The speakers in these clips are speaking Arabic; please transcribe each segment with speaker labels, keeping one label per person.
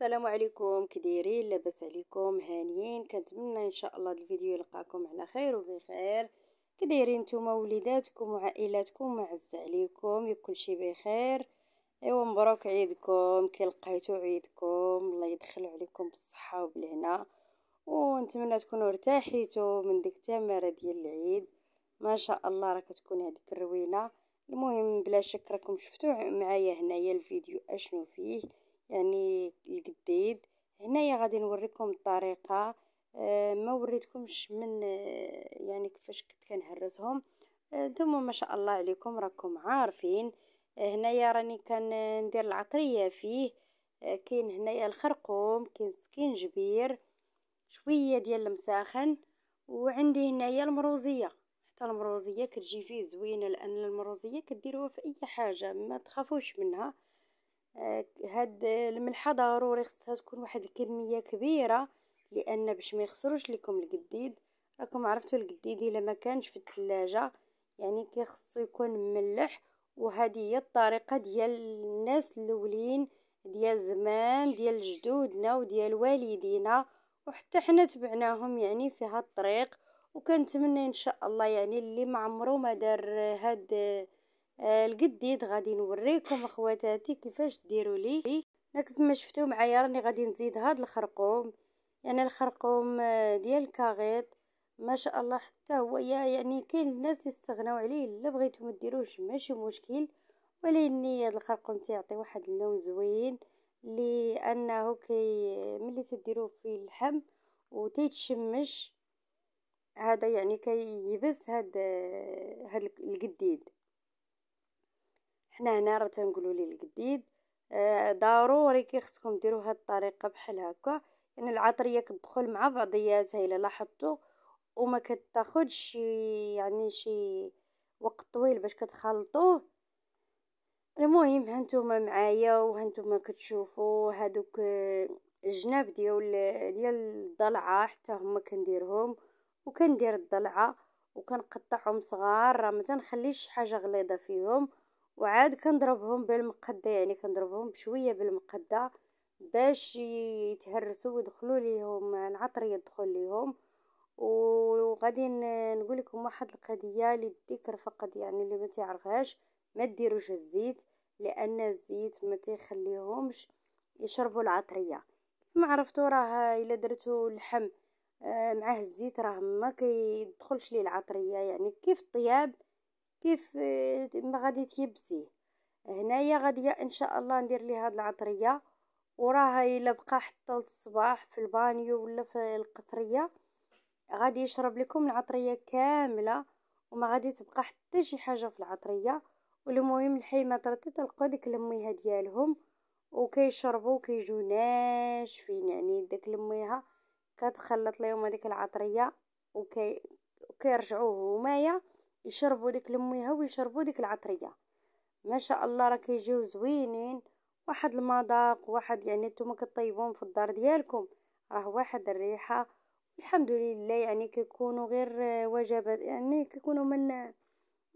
Speaker 1: السلام عليكم، كدايرين؟ لاباس عليكم؟ هانيين؟ كنتمنى ان شاء الله الفيديو يلقاكم على خير وبخير. كدايرين نتوما وليداتكم وعائلاتكم؟ معز عليكم، يكون شي بخير. ايوا مبروك عيدكم، كي لقيتو عيدكم الله يدخل عليكم بالصحه وبالهنا، ونتمنى تكونوا ارتاحيتوا من ديك التماره ديال العيد. ما شاء الله راه كتكون هذيك الروينه. المهم بلا شك راكم شفتوا معايا هنايا الفيديو اشنو فيه، يعني الجديد. هنايا غادي نوريكم الطريقه. ما وريتكمش من يعني كيفاش كنت كنهرسهم. نتوما ما شاء الله عليكم راكم عارفين. هنايا راني كندير العطريه فيه. كاين هنايا الخرقوم، كاين السكينجبير، شويه ديال المساخن، وعندي هنايا المروزيه. حتى المروزيه كتجي فيه زوينه، لان المروزيه كديروها في اي حاجه ما تخافوش منها. هاد الملحه ضروري خصها تكون واحد الكميه كبيره، لان باش ما يخسروش لكم القديد. راكم عرفتوا القديد الا ما كانش في الثلاجه يعني كيخصو يكون مملح. وهذه هي الطريقه ديال الناس الاولين، ديال زمان، ديال جدودنا وديال والدينا، وحتى حنا تبعناهم يعني في هاد الطريق. وكنتمنى ان شاء الله يعني اللي ما عمرو ما دار هاد القديد غادي نوريكم اخواتاتي كيفاش ديروا ليه. كيف ما شفتوا معايا راني غادي نزيد هاد الخرقوم، يعني الخرقوم ديال الكاغيط. ما شاء الله حتى هو يعني كاين الناس يستغناو عليه، الا بغيتو ما ديروش ماشي مشكل، ولكن هاد الخرقوم تيعطي واحد اللون زوين، لانه ملي تديروه في اللحم وتيتشمش، هذا يعني كيبس هاد القديد. حنا هنا راه تنقولوا ليه الجديد. ضروري خصكم ديروا هاد الطريقه بحال هكا. يعني العطريه كتدخل مع بعضياتها الا لاحظتوا، وما كتاخذش يعني شي وقت طويل باش كتخلطوه. المهم هانتوما معايا وهانتوما كتشوفوا هادوك الجناب ديال الضلعه، حتى هما كنديرهم، وكندير الضلعه وكنقطعهم صغار، راه ما تنخليش حاجه غليظه فيهم. وعاد كنضربهم بالمقده، يعني كنضربهم بشويه بالمقده باش يتهرسوا ويدخلوا ليهم العطريه تدخل ليهم. وغادي نقول لكم واحد القضيه للذكر فقط، يعني اللي ما تعرفهاش ما ديروش الزيت، لان الزيت ما تيخليهمش يشربوا العطريه. ما عرفتوا راه الا درتو اللحم معاه الزيت راه ما كيدخلش ليه العطريه، يعني كيف الطياب، كيف ما غادي تيبسيه. هنايا غادي ان شاء الله ندير ليه هاد العطريه، وراها الا بقى حتى الصباح في البانيو ولا في القصريه غادي يشرب لكم العطريه كامله، وما غادي تبقى حتى شي حاجه في العطريه. والمهم الحيمه ترتي تلقى ديك الميها ديالهم وكيشربوا كيجوا ناشفين، يعني داك الميها كتخلط لهم هذيك العطريه وكيرجعوه همايا يشربوا ديك الميها ويشربوا ديك العطريه. ما شاء الله راه كيجيو زوينين، واحد المذاق، واحد يعني نتوما كطيبوهم في الدار ديالكم راه واحد الريحه. الحمد لله يعني كيكونوا غير وجبات، يعني كيكونوا من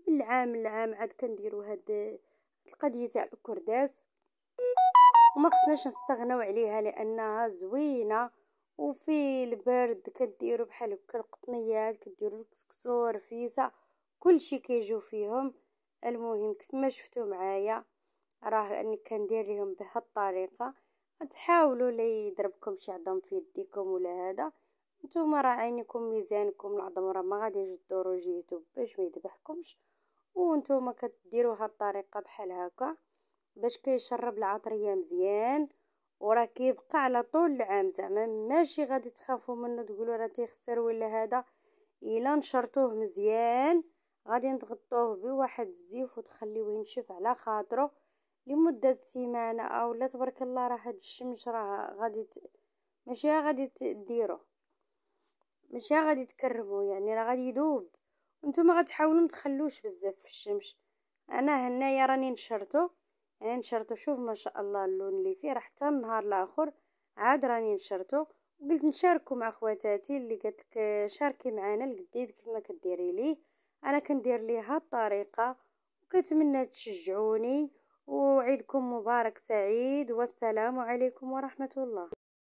Speaker 1: العام لعام عاد كنديروا هاد القضيه تاع الكرداس، وما خصناش نستغناو عليها لانها زوينه. وفي البرد كديروا بحال هكا القطنيات، كديروا الكسكسو، رفيسه، كلشي كيجيو فيهم. المهم كيف ما شفتوا معايا راه اني كندير لهم بهاد الطريقه. تحاولوا لا يضربكم شي عظم في يديكم ولا هذا، نتوما راه عينكم ميزانكم، العظم راه ما غاديش تدوروا جهته باش ما يذبحكمش. وانتوما كديروا هاد الطريقه بحال هكا باش كيشرب العطريه مزيان، وراه كيبقى على طول العام، زعما ماشي غادي تخافوا منه تقولوا راه تيخسر ولا هذا. الا نشرتوه مزيان غادي نغطوه بواحد الزيف وتخليوه ينشف على خاطره لمده سيمانه او لا. تبارك الله راه هاد الشمس راه ماشي غادي تديروه، ماشي غادي تكرموه، يعني راه غادي يذوب. وانتم غتحاولوا ما تخلوش بزاف في الشمس. انا هنايا راني نشرته، يعني نشرته، شوف ما شاء الله اللون اللي فيه، راه حتى النهار الاخر عاد راني نشرته. قلت نشاركوا مع خواتاتي اللي قالت لك شاركي معنا الجديد كيف ما كديري ليه، انا كندير ليه هاد الطريقه، وكنتمنى تشجعوني وعيدكم مبارك سعيد، والسلام عليكم ورحمة الله.